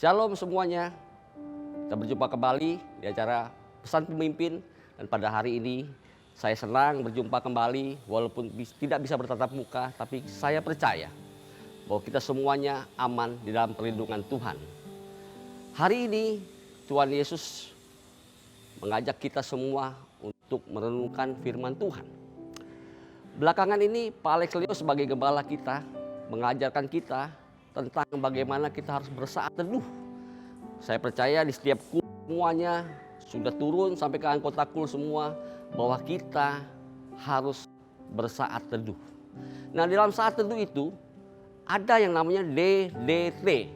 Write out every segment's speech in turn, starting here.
Shalom semuanya, kita berjumpa kembali di acara Pesan Pemimpin. Dan pada hari ini saya senang berjumpa kembali walaupun tidak bisa bertatap muka. Tapi saya percaya bahwa kita semuanya aman di dalam perlindungan Tuhan. Hari ini Tuhan Yesus mengajak kita semua untuk merenungkan firman Tuhan. Belakangan ini Pak Alex Leo sebagai gembala kita mengajarkan kita tentang bagaimana kita harus bersaat teduh. Saya percaya di setiap kul semuanya sudah turun sampai ke anggota kul semua bahwa kita harus bersaat teduh. Nah, di dalam saat teduh itu ada yang namanya DDT.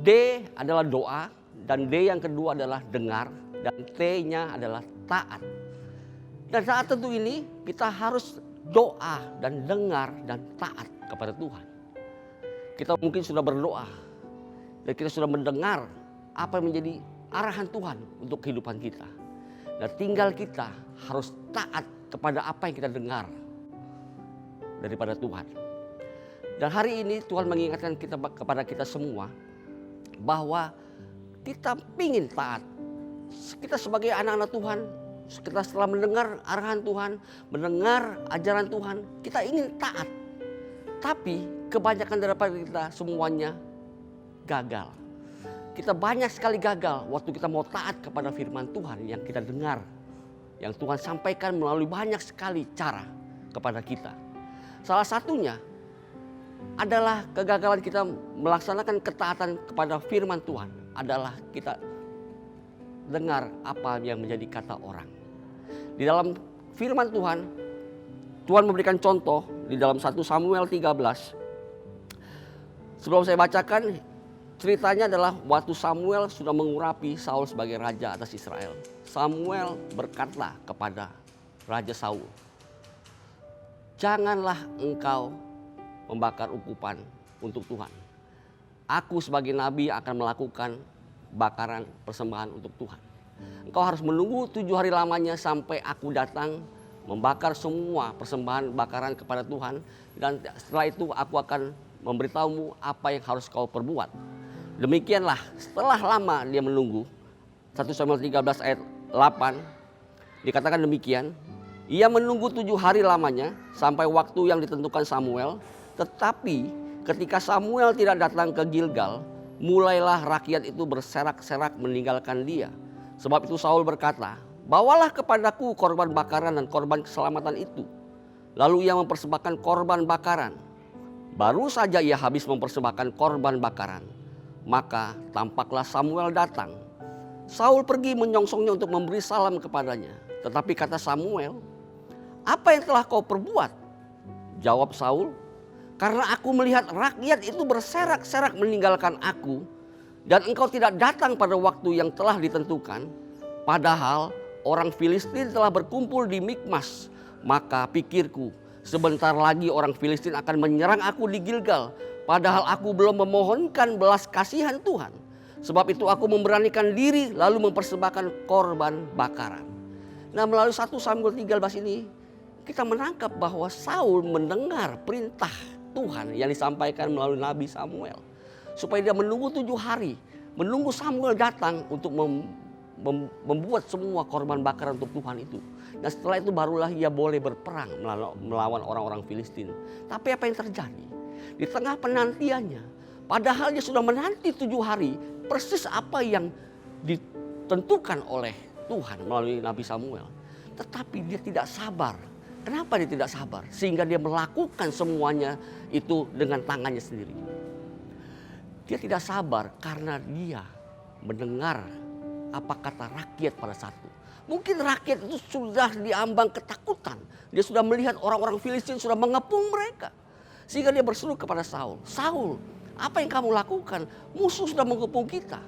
D adalah doa dan D yang kedua adalah dengar dan T-nya adalah taat. Dan saat teduh ini kita harus doa dan dengar dan taat kepada Tuhan. Kita mungkin sudah berdoa dan kita sudah mendengar apa yang menjadi arahan Tuhan untuk kehidupan kita. Dan tinggal kita harus taat kepada apa yang kita dengar daripada Tuhan. Dan hari ini Tuhan mengingatkan kita kepada kita semua bahwa kita ingin taat. Kita sebagai anak-anak Tuhan, kita setelah mendengar arahan Tuhan, mendengar ajaran Tuhan, kita ingin taat. Tapi kebanyakan daripada kita semuanya gagal. Kita banyak sekali gagal waktu kita mau taat kepada firman Tuhan yang kita dengar. Yang Tuhan sampaikan melalui banyak sekali cara kepada kita. Salah satunya adalah kegagalan kita melaksanakan ketaatan kepada firman Tuhan. Adalah kita dengar apa yang menjadi kata orang. Di dalam firman Tuhan, Tuhan memberikan contoh di dalam 1 Samuel 13. Sebelum saya bacakan, ceritanya adalah waktu Samuel sudah mengurapi Saul sebagai raja atas Israel. Samuel berkata kepada Raja Saul, "Janganlah engkau membakar ukupan untuk Tuhan. Aku sebagai nabi akan melakukan bakaran persembahan untuk Tuhan. Engkau harus menunggu 7 hari lamanya sampai aku datang membakar semua persembahan bakaran kepada Tuhan. Dan setelah itu aku akan memberitahumu apa yang harus kau perbuat." Demikianlah setelah lama dia menunggu. 1 Samuel 13 ayat 8 dikatakan demikian. Ia menunggu 7 hari lamanya sampai waktu yang ditentukan Samuel. Tetapi ketika Samuel tidak datang ke Gilgal, mulailah rakyat itu berserak-serak meninggalkan dia. Sebab itu Saul berkata, "Bawalah kepadaku korban bakaran dan korban keselamatan itu." Lalu ia mempersembahkan korban bakaran. Baru saja ia habis mempersembahkan korban bakaran, maka tampaklah Samuel datang. Saul pergi menyongsongnya untuk memberi salam kepadanya. Tetapi kata Samuel, "Apa yang telah kau perbuat?" Jawab Saul, "Karena aku melihat rakyat itu berserak-serak meninggalkan aku, dan engkau tidak datang pada waktu yang telah ditentukan. Padahal orang Filistin telah berkumpul di Mikmas. Maka pikirku, sebentar lagi orang Filistin akan menyerang aku di Gilgal. Padahal aku belum memohonkan belas kasihan Tuhan. Sebab itu aku memberanikan diri lalu mempersembahkan korban bakaran." Nah, melalui 1 Samuel 13 ini kita menangkap bahwa Saul mendengar perintah Tuhan yang disampaikan melalui Nabi Samuel. Supaya dia menunggu 7 hari. Menunggu Samuel datang untuk membuat semua korban bakaran untuk Tuhan itu. Dan setelah itu barulah ia boleh berperang melawan orang-orang Filistin. Tapi apa yang terjadi? Di tengah penantiannya, padahal dia sudah menanti 7 hari, persis apa yang ditentukan oleh Tuhan melalui Nabi Samuel. Tetapi dia tidak sabar. Kenapa dia tidak sabar? Sehingga dia melakukan semuanya itu dengan tangannya sendiri. Dia tidak sabar karena dia mendengar apa kata rakyat pada saat itu. Mungkin rakyat itu sudah diambang ketakutan. Dia sudah melihat orang-orang Filistin sudah mengepung mereka. Sehingga dia berseru kepada Saul, "Saul, apa yang kamu lakukan? Musuh sudah mengepung kita.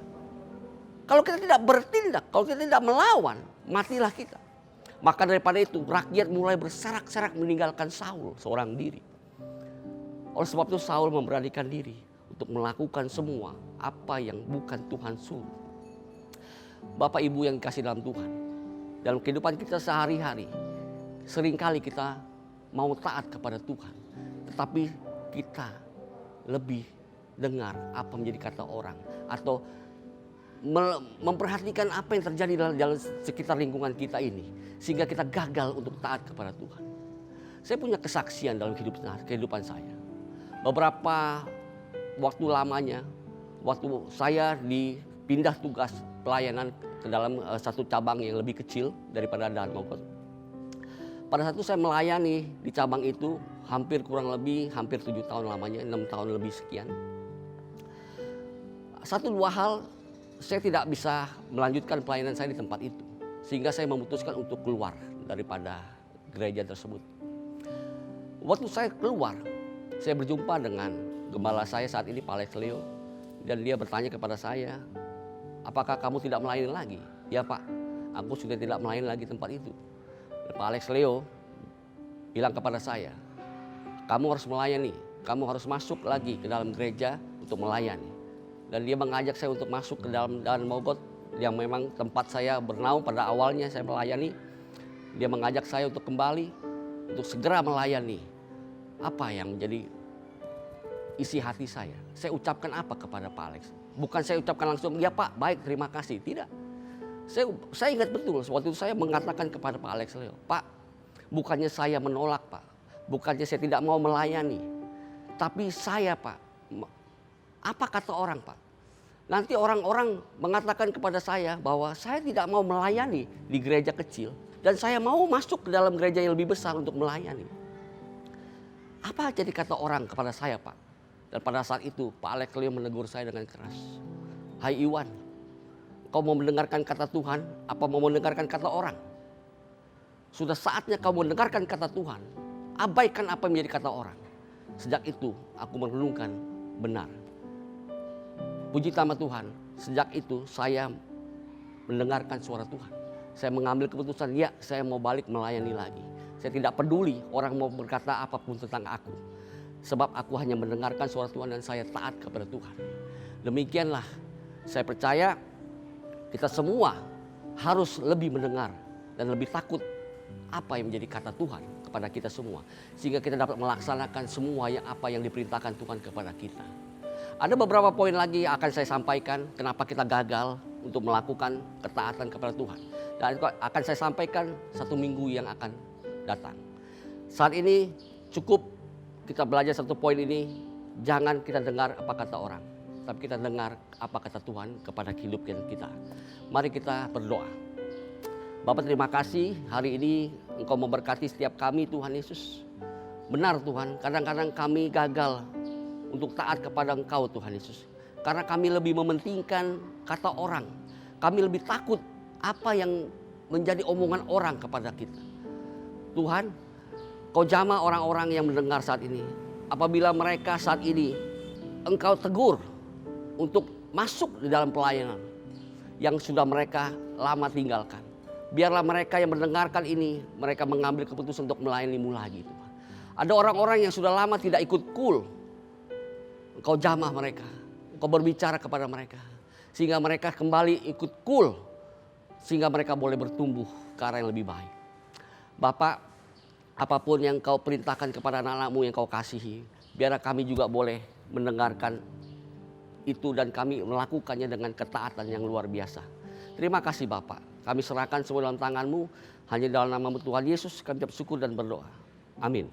Kalau kita tidak bertindak, kalau kita tidak melawan, matilah kita." Maka daripada itu rakyat mulai berserak-serak meninggalkan Saul seorang diri. Oleh sebab itu Saul memberanikan diri untuk melakukan semua apa yang bukan Tuhan suruh. Bapak Ibu yang dikasih dalam Tuhan, dalam kehidupan kita sehari-hari, seringkali kita mau taat kepada Tuhan, tetapi kita lebih dengar apa menjadi kata orang. atau memperhatikan apa yang terjadi dalam sekitar lingkungan kita ini, sehingga kita gagal untuk taat kepada Tuhan. Saya punya kesaksian dalam kehidupan saya. Beberapa waktu lamanya, waktu saya dipindah tugas pelayanan ke dalam satu cabang yang lebih kecil daripada Daan Mogot. Pada saat itu saya melayani di cabang itu hampir 7 tahun lamanya, 6 tahun lebih sekian. Satu dua hal saya tidak bisa melanjutkan pelayanan saya di tempat itu, sehingga saya memutuskan untuk keluar daripada gereja tersebut. Waktu saya keluar, saya berjumpa dengan gembala saya saat ini, Pak Alex Leo, dan dia bertanya kepada saya, apakah kamu tidak melayani lagi? Ya Pak, aku sudah tidak melayani lagi tempat itu. Dan Pak Alex Leo bilang kepada saya, kamu harus melayani, kamu harus masuk lagi ke dalam gereja untuk melayani. Dan dia mengajak saya untuk masuk ke dalam Daan Mogot yang memang tempat saya bernaung pada awalnya saya melayani. Dia mengajak saya untuk kembali, untuk segera melayani. Apa yang menjadi isi hati saya? Saya ucapkan apa kepada Pak Alex? Bukan saya ucapkan langsung, ya Pak, baik, terima kasih. Tidak. Saya ingat betul waktu itu saya mengatakan kepada Pak Alex Leo, Pak, bukannya saya menolak Pak, bukannya saya tidak mau melayani. Tapi saya Pak, apa kata orang Pak? Nanti orang-orang mengatakan kepada saya bahwa saya tidak mau melayani di gereja kecil dan saya mau masuk ke dalam gereja yang lebih besar untuk melayani. Apa jadi kata orang kepada saya Pak? Dan pada saat itu Pak Alex Leo menegur saya dengan keras. Hai Iwan, kau mau mendengarkan kata Tuhan apa mau mendengarkan kata orang? Sudah saatnya kau mendengarkan kata Tuhan, abaikan apa yang menjadi kata orang. Sejak itu aku merenungkan benar. Puji nama Tuhan, sejak itu saya mendengarkan suara Tuhan. Saya mengambil keputusan, ya saya mau balik melayani lagi. Saya tidak peduli orang mau berkata apapun tentang aku. Sebab aku hanya mendengarkan suara Tuhan dan saya taat kepada Tuhan. Demikianlah saya percaya kita semua harus lebih mendengar dan lebih takut apa yang menjadi kata Tuhan kepada kita semua. Sehingga kita dapat melaksanakan semua apa yang diperintahkan Tuhan kepada kita. Ada beberapa poin lagi yang akan saya sampaikan kenapa kita gagal untuk melakukan ketaatan kepada Tuhan. Dan akan saya sampaikan 1 minggu yang akan datang. Saat ini cukup kita belajar 1 poin ini. Jangan kita dengar apa kata orang, tapi kita dengar apa kata Tuhan kepada kehidupan kita. Mari kita berdoa. Bapa, terima kasih hari ini Engkau memberkati setiap kami Tuhan Yesus. Benar Tuhan, kadang-kadang kami gagal untuk taat kepada Engkau Tuhan Yesus. Karena kami lebih mementingkan kata orang. Kami lebih takut apa yang menjadi omongan orang kepada kita. Tuhan, Kau jamah orang-orang yang mendengar saat ini. Apabila mereka saat ini Engkau tegur untuk masuk di dalam pelayanan yang sudah mereka lama tinggalkan. Biarlah mereka yang mendengarkan ini, mereka mengambil keputusan untuk melayani-Mu lagi Tuhan. Ada orang-orang yang sudah lama tidak ikut kul. Engkau jamah mereka, Engkau berbicara kepada mereka. Sehingga mereka kembali ikut kul. Sehingga mereka boleh bertumbuh ke arah yang lebih baik. Bapak, apapun yang Kau perintahkan kepada anak-anak-Mu yang Kau kasihi. Biar kami juga boleh mendengarkan itu dan kami melakukannya dengan ketaatan yang luar biasa. Terima kasih Bapak. Kami serahkan semua dalam tangan-Mu. Hanya dalam nama Tuhan Yesus kami bersyukur dan berdoa. Amin.